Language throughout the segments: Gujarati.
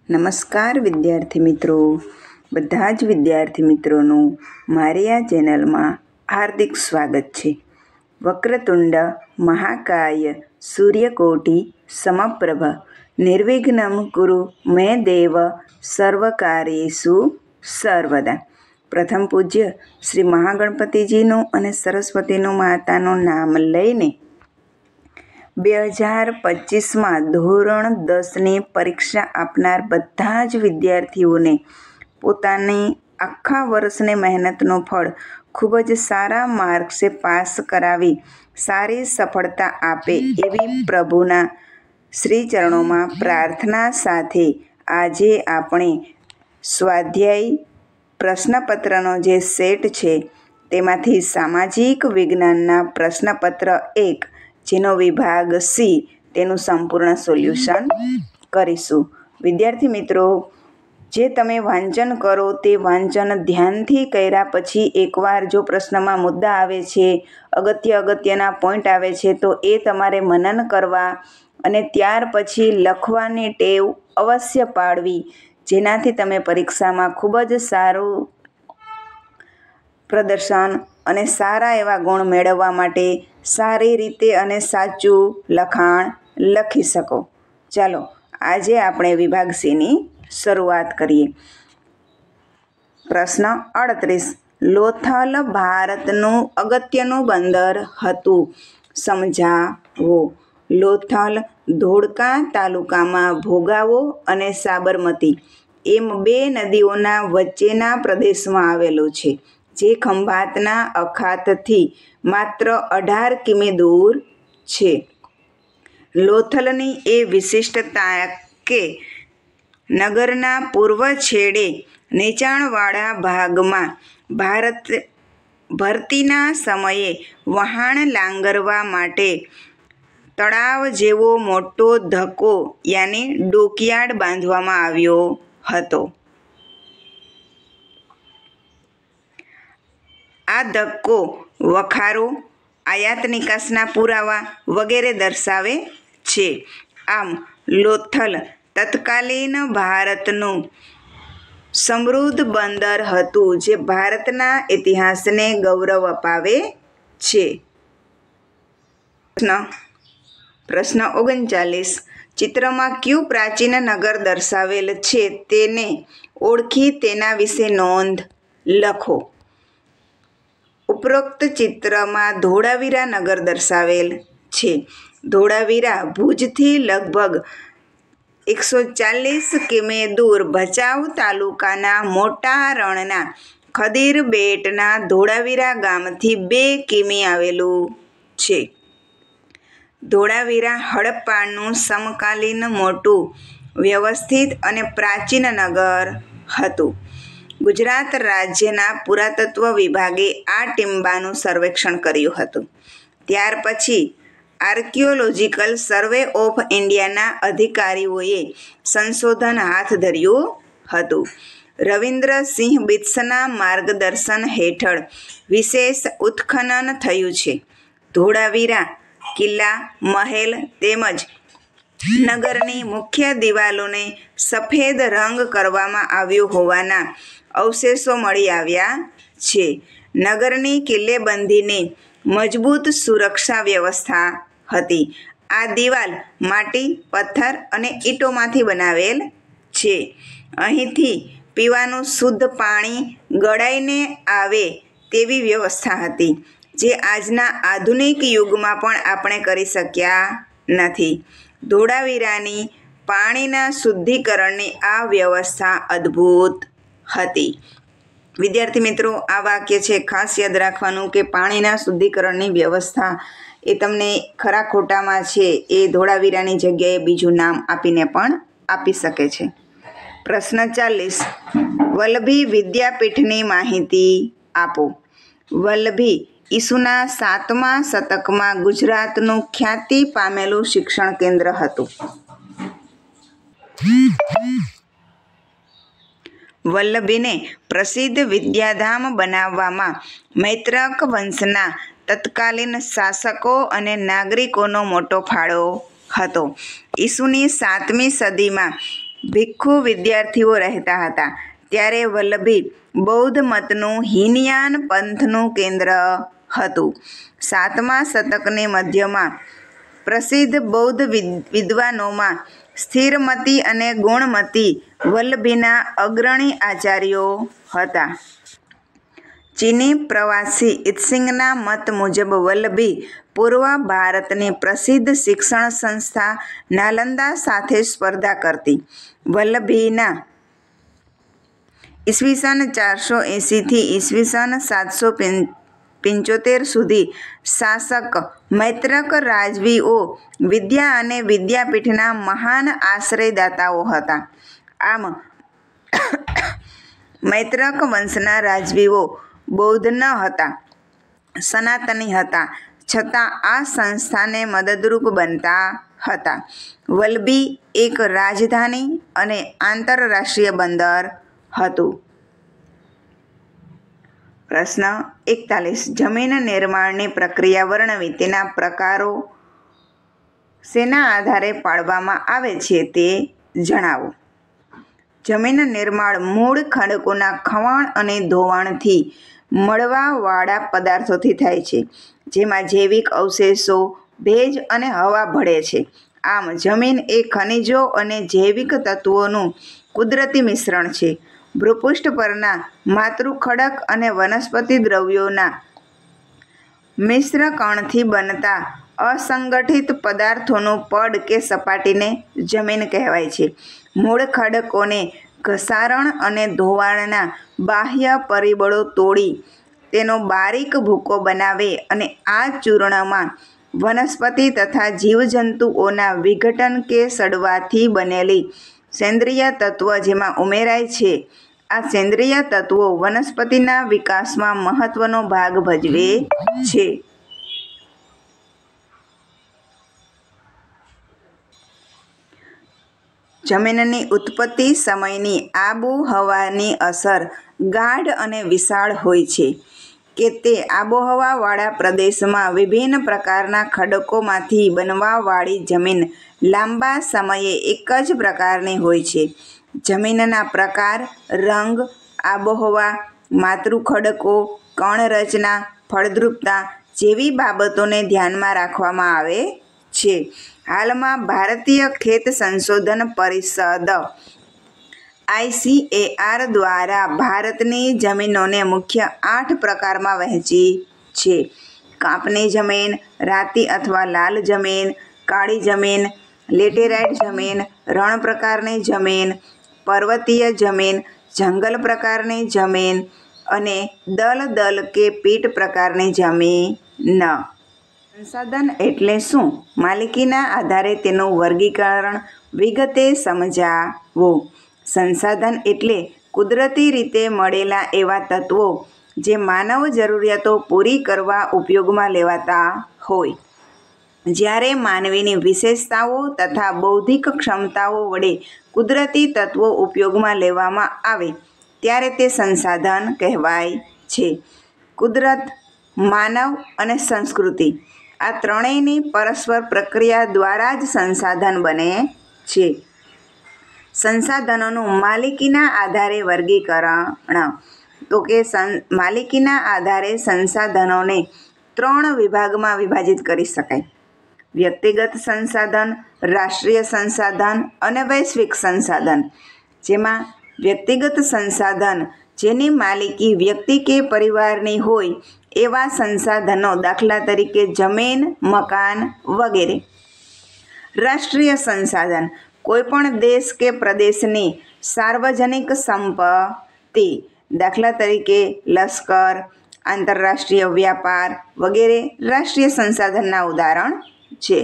નમસ્કાર વિદ્યાર્થી મિત્રો, બધા જ વિદ્યાર્થી મિત્રોનું મારી આ ચેનલમાં હાર્દિક સ્વાગત છે. વક્રતુંડ મહાકાય સૂર્યકોટિ સમપ્રભ નિર્વિઘ્નમ કુરુ મે દેવ સર્વકાર્યેષુ સર્વદા. પ્રથમ પૂજ્ય શ્રી મહાગણપતિજીનું અને સરસ્વતીનું માતાનું નામ લઈને 2025માં ધોરણ 10ની પરીક્ષા આપનાર બધા જ વિદ્યાર્થીઓને પોતાની આખા વર્ષની મહેનતનું ફળ ખૂબ જ સારા માર્ક્સે પાસ કરાવી સારી સફળતા આપે એવી પ્રભુના શ્રી ચરણોમાં પ્રાર્થના સાથે આજે આપણે સ્વાધ્યાય પ્રશ્નપત્રનો જે સેટ છે તેમાંથી સામાજિક વિજ્ઞાનના પ્રશ્નપત્ર 1 જેનો વિભાગ સી તેનું સંપૂર્ણ સોલ્યુશન કરીશું. વિદ્યાર્થી મિત્રો, જે તમે વાંચન કરો તે વાંચન ધ્યાનથી કર્યા પછી એકવાર જો પ્રશ્નમાં મુદ્દા આવે છે, અગત્યના પોઈન્ટ આવે છે તો એ તમારે મનન કરવા અને ત્યાર પછી લખવાની ટેવ અવશ્ય પાડવી, જેનાથી તમે પરીક્ષામાં ખૂબ જ સારું પ્રદર્શન અને સારા એવા ગુણ મેળવવા માટે સારી રીતે અને સાચું લખાણ લખી શકો. ચાલો આજે આપણે વિભાગ સીની શરૂઆત કરીએ. પ્રશ્ન 38. લોથલ ભારતનું અગત્યનું બંદર હતું, સમજાવો. લોથલ ધોળકા તાલુકામાં ભોગાવો અને સાબરમતી એમ બે નદીઓના વચ્ચેના પ્રદેશમાં આવેલું છે, જે ખંભાતના અખાતથી માત્ર 18 કિમી દૂર છે. લોથલની એ વિશિષ્ટતા કે નગરના પૂર્વ છેડે નીચાણવાળા ભાગમાં ભરતીના સમયે વહાણ લાંગરવા માટે તળાવ જેવો મોટો ધક્કો યાની ડોકયાર્ડ બાંધવામાં આવ્યો હતો. આ ધક્કો વખારો, આયાત નિકાસના પુરાવા વગેરે દર્શાવે છે. આમ લોથલ તત્કાલીન ભારતનું સમૃદ્ધ બંદર હતું, જે ભારતના ઇતિહાસને ગૌરવ અપાવે છે. પ્રશ્ન 39. ચિત્રમાં કયું પ્રાચીન નગર દર્શાવેલ છે તેને ઓળખી તેના વિશે નોંધ લખો. ઉપરોક્ત ચિત્રમાં ધોળાવીરા નગર દર્શાવેલ છે. ધોળાવીરા ભુજથી લગભગ 140 કિમી દૂર ભચાઉ તાલુકાના મોટા રણના ખદીર બેટના ધોળાવીરા ગામથી 2 કિમી આવેલું છે. ધોળાવીરા હડપ્પાનું સમકાલીન મોટું વ્યવસ્થિત અને પ્રાચીન નગર હતું. ગુજરાત રાજ્યના પુરાતત્વ વિભાગે આ ટીમ્બાનું સર્વેક્ષણ કર્યું હતું. ત્યાર પછી આર્કિયોલોજીકલ સર્વે ઓફ ઇન્ડિયાના અધિકારીઓએ સંશોધન હાથ ધર્યું હતું. રવિન્દ્રસિંહ બિત્સના માર્ગદર્શન હેઠળ વિશેષ ઉત્ખનન થયું છે. ધોળાવીરા કિલ્લા, મહેલ તેમજ નગરની મુખ્ય દિવાલોને સફેદ રંગ કરવામાં આવ્યો હોવાના અવશેષો મળી આવ્યા છે. નગરની કિલ્લેબંધીની મજબૂત સુરક્ષા વ્યવસ્થા હતી. આ દિવાલ માટી, પથ્થર અને ઈંટોમાંથી બનાવેલ છે. અહીંથી પીવાનું શુદ્ધ પાણી ગળાઈને આવે તેવી વ્યવસ્થા હતી, જે આજના આધુનિક યુગમાં પણ આપણે કરી શક્યા નથી. ધોળાવીરાની પાણીના શુદ્ધિકરણની આ વ્યવસ્થા અદ્ભુત હતી. વિદ્યાર્થી મિત્રો, આ વાક્ય છે ખાસ યાદ રાખવાનું કે પાણીના શુદ્ધિકરણની વ્યવસ્થા એ તમને ખરા ખોટામાં છે એ ધોળાવીરાની જગ્યાએ બીજું નામ આપીને પણ આપી શકે છે. પ્રશ્ન 40. વલ્લભી વિદ્યાપીઠની માહિતી આપો. વલ્લભી ઈસુના 7મા શતકમાં ગુજરાતનું ખ્યાતિ પામેલું શિક્ષણ કેન્દ્ર હતું. વલ્લભીને પ્રસિદ્ધ વિદ્યાધામ બનાવવામાં મૈત્રક વંશના તત્કાલીન શાસકો અને નાગરિકોનો મોટો ફાળો હતો. ઈસુની 7મી સદીમાં ભિક્ષુ વિદ્યાર્થીઓ રહેતા હતા. ત્યારે વલ્લભી બૌદ્ધ મતનું હીનયાન પંથનું કેન્દ્ર હતું. 7મા શતકની મધ્યમાં પ્રસિદ્ધ બૌદ્ધ વિદ્વાનોમાં સ્થિરમતી અને ગુણમતી વલ્લભીના અગ્રણી આચાર્યો હતા. ચીની પ્રવાસી ઇત્સિંગના મત મુજબ વલ્લભી પૂર્વ ભારતની પ્રસિદ્ધ શિક્ષણ સંસ્થા નાલંદા સાથે સ્પર્ધા કરતી. વલ્લભીના ઈસવીસન 480 થી ઈસવીસન 775 સુધી શાસક મૈત્રક રાજવીઓ વિદ્યા અને વિદ્યાપીઠના મહાન આશ્રયદાતાઓ હતા. આમ મૈત્રક વંશના રાજવીઓ બૌદ્ધ ન હતા, સનાતની હતા, છતાં આ સંસ્થાને મદદરૂપ બનતા હતા. વલ્લભી એક રાજધાની અને આંતરરાષ્ટ્રીય બંદર હતું. પ્રશ્ન 41. જમીન નિર્માણની પ્રક્રિયા વર્ણવી. તેના પ્રકારો શેના આધારે પાડવામાં આવે છે તે જણાવો. જમીન નિર્માણ મૂળ ખડકોના ખવાણ અને ધોવાણથી મળવાવાળા પદાર્થોથી થાય છે, જેમાં જૈવિક અવશેષો, ભેજ અને હવા ભળે છે. આમ જમીન એ ખનિજો અને જૈવિક તત્વોનું કુદરતી મિશ્રણ છે. ભૂપૃષ્ઠ પરના માતૃખડક અને વનસ્પતિ દ્રવ્યોના મિશ્રકણથી બનતા અસંગઠિત પદાર્થોનું પડ કે સપાટીને જમીન કહેવાય છે. મૂળ ખડકોને ઘસારણ અને ધોવાણના બાહ્ય પરિબળો તોડી તેનો બારીક ભૂકો બનાવે અને આ ચૂર્ણમાં વનસ્પતિ તથા જીવજંતુઓના વિઘટન કે સડવાથી બનેલી સેન્દ્રિય તત્વ જેમાં ઉમેરાય છે. આ સેન્દ્રિય તત્વો વનસ્પતિના વિકાસમાં મહત્વનો ભાગ ભજવે છે. જમીનની ઉત્પત્તિ સમયની આબોહવાની અસર ગાઢ અને વિશાળ હોય છે કે તે આબોહવાવાળા પ્રદેશમાં વિભિન્ન પ્રકારના ખડકોમાંથી બનવાવાળી જમીન લાંબા સમયે એક જ પ્રકારની હોય છે. જમીનના પ્રકાર, રંગ, આબોહવા, માતૃખડકો, કણરચના, ફળદ્રુપતા જેવી બાબતોને ધ્યાનમાં રાખવામાં આવે છે. હાલમાં ભારતીય ખેત સંશોધન પરિષદ ICAR દ્વારા ભારતની જમીનોને મુખ્ય 8 પ્રકારમાં વહેંચી છે. કાંપની જમીન, રાતી અથવા લાલ જમીન, કાળી જમીન, લેટેરાઇટ જમીન, રણ પ્રકારની જમીન, પર્વતીય જમીન, જંગલ પ્રકારની જમીન અને દલદલ કે પીટ પ્રકારની જમીન. સંસાધન એટલે શું? માલિકીના આધારે તેનું વર્ગીકરણ વિગતે સમજાવો. સંસાધન એટલે કુદરતી રીતે મળેલા એવા તત્વો જે માનવ જરૂરિયાતો પૂરી કરવા ઉપયોગમાં લેવાતા હોય. જ્યારે માનવીની વિશેષતાઓ તથા બૌદ્ધિક ક્ષમતાઓ વડે કુદરતી તત્વો ઉપયોગમાં લેવામાં આવે ત્યારે તે સંસાધન કહેવાય છે. કુદરત, માનવ અને સંસ્કૃતિ આ ત્રણેયની પરસ્પર પ્રક્રિયા દ્વારા જ સંસાધન બને છે. સંસાધનોનું માલિકીના આધારે વર્ગીકરણ. તો કે માલિકીના આધારે સંસાધનોને 3 વિભાગમાં વિભાજિત કરી શકાય. વ્યક્તિગત સંસાધન, રાષ્ટ્રીય સંસાધન અને વૈશ્વિક સંસાધન. જેમાં વ્યક્તિગત સંસાધન જેની માલિકી વ્યક્તિ કે પરિવારની હોય એવા સંસાધનો, દાખલા તરીકે જમીન, મકાન વગેરે. રાષ્ટ્રીય સંસાધન કોઈપણ દેશ કે પ્રદેશની સાર્વજનિક સંપત્તિ, દાખલા તરીકે લશ્કર, આંતરરાષ્ટ્રીય વ્યાપાર વગેરે રાષ્ટ્રીય સંસાધનના ઉદાહરણ છે.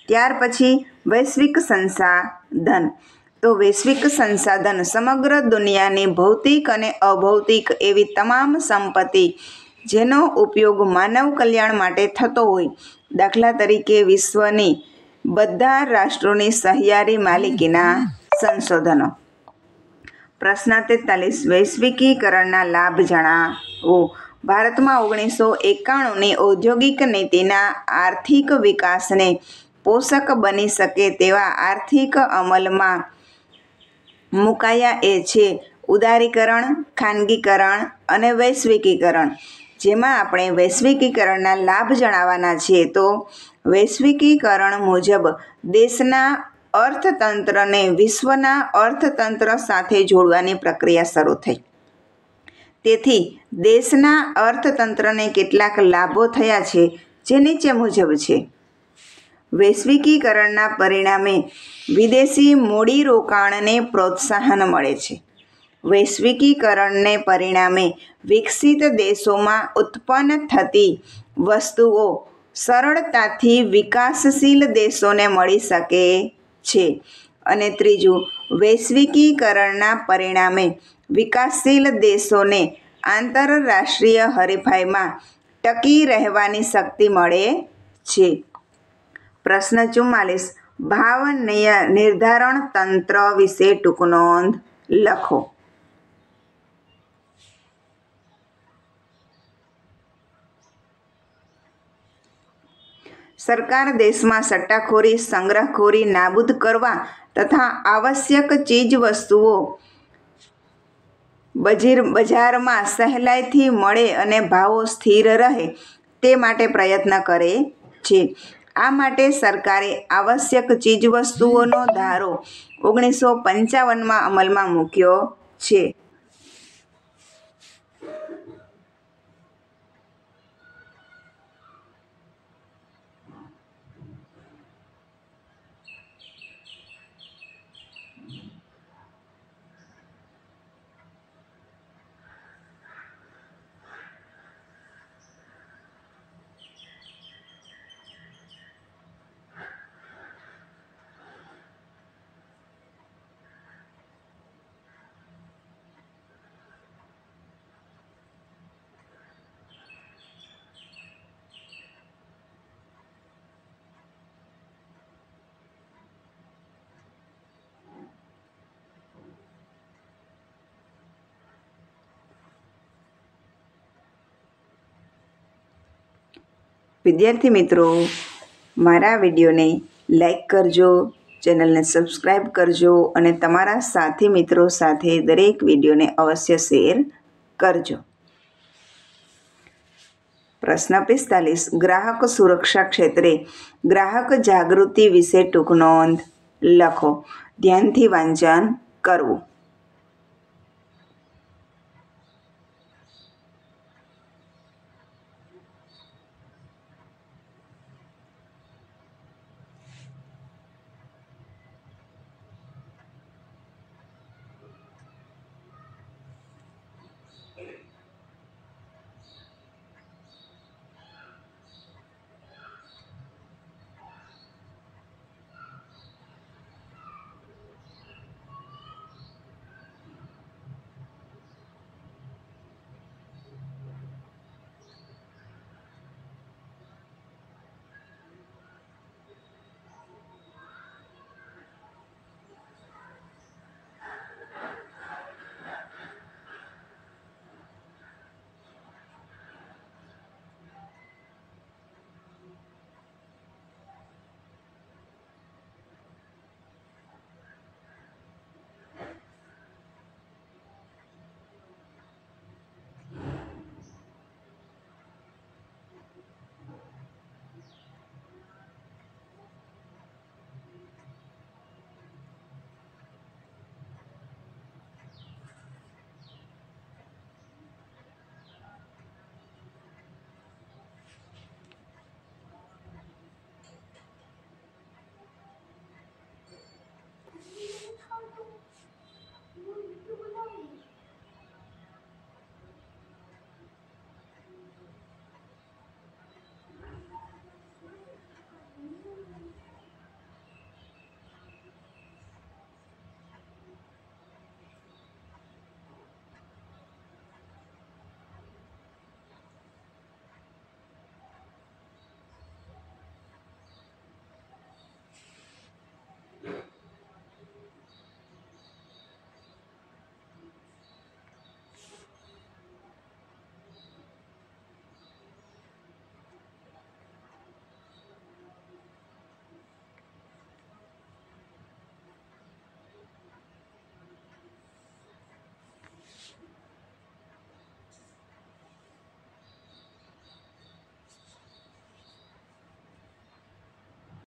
ત્યાર પછી વૈશ્વિક સંસાધન. તો વૈશ્વિક સંસાધન સમગ્ર દુનિયાની ભૌતિક અને અભૌતિક એવી તમામ સંપત્તિ જેનો ઉપયોગ માનવ કલ્યાણ માટે થતો હોય, દાખલા તરીકે વિશ્વની બધા રાષ્ટ્રોની સહિયારી માલિકીના સંશોધનો. પ્રશ્ન 43. વૈશ્વિકીકરણના લાભ જણાવો. ભારતમાં 1991ની ઔદ્યોગિક નીતિના આર્થિક વિકાસને પોષક બની શકે તેવા આર્થિક અમલમાં મુકાયા એ છે ઉદારીકરણ, ખાનગીકરણ અને વૈશ્વિકીકરણ. જેમાં આપણે વૈશ્વિકીકરણના લાભ જણાવવાના છીએ. તો વૈશ્વિકીકરણ મુજબ દેશના અર્થતંત્રને વિશ્વના અર્થતંત્ર સાથે જોડવાની પ્રક્રિયા શરૂ થઈ. તેથી દેશના અર્થતંત્રને કેટલાક લાભો થયા છે, જે નીચે મુજબ છે. વૈશ્વિકીકરણના પરિણામે વિદેશી મૂડીરોકાણને પ્રોત્સાહન મળે છે. વૈશ્વિકીકરણને પરિણામે વિકસિત દેશોમાં ઉત્પન્ન થતી વસ્તુઓ સરળતાથી વિકાસશીલ દેશોને મળી શકે છે. અને ત્રીજું, વૈશ્વિકીકરણના પરિણામે વિકાસશીલ દેશોને આંતરરાષ્ટ્રીય હરીફાઈમાં ટકી રહેવાની શક્તિ મળે છે. પ્રશ્ન 44. ભાવ નિર્ધારણ તંત્ર વિશે ટૂંક નોંધ લખો. સરકાર દેશમાં સટ્ટાખોરી, સંગ્રહખોરી નાબૂદ કરવા તથા આવશ્યક ચીજવસ્તુઓ બજારમાં સહેલાઈથી મળે અને ભાવો સ્થિર રહે તે માટે પ્રયત્ન કરે છે. આ માટે સરકારે આવશ્યક ચીજવસ્તુઓનો ધારો 1955માં અમલમાં મૂક્યો છે. વિદ્યાર્થી મિત્રો, મારા વિડીયોને લાઈક કરજો, ચેનલને સબસ્ક્રાઈબ કરજો અને તમારા સાથી મિત્રો સાથે દરેક વિડીયોને અવશ્ય શેર કરજો. પ્રશ્ન 45. ગ્રાહક સુરક્ષા ક્ષેત્રે ગ્રાહક જાગૃતિ વિશે ટૂંક નોંધ લખો. ધ્યાનથી વાંચન કરવું.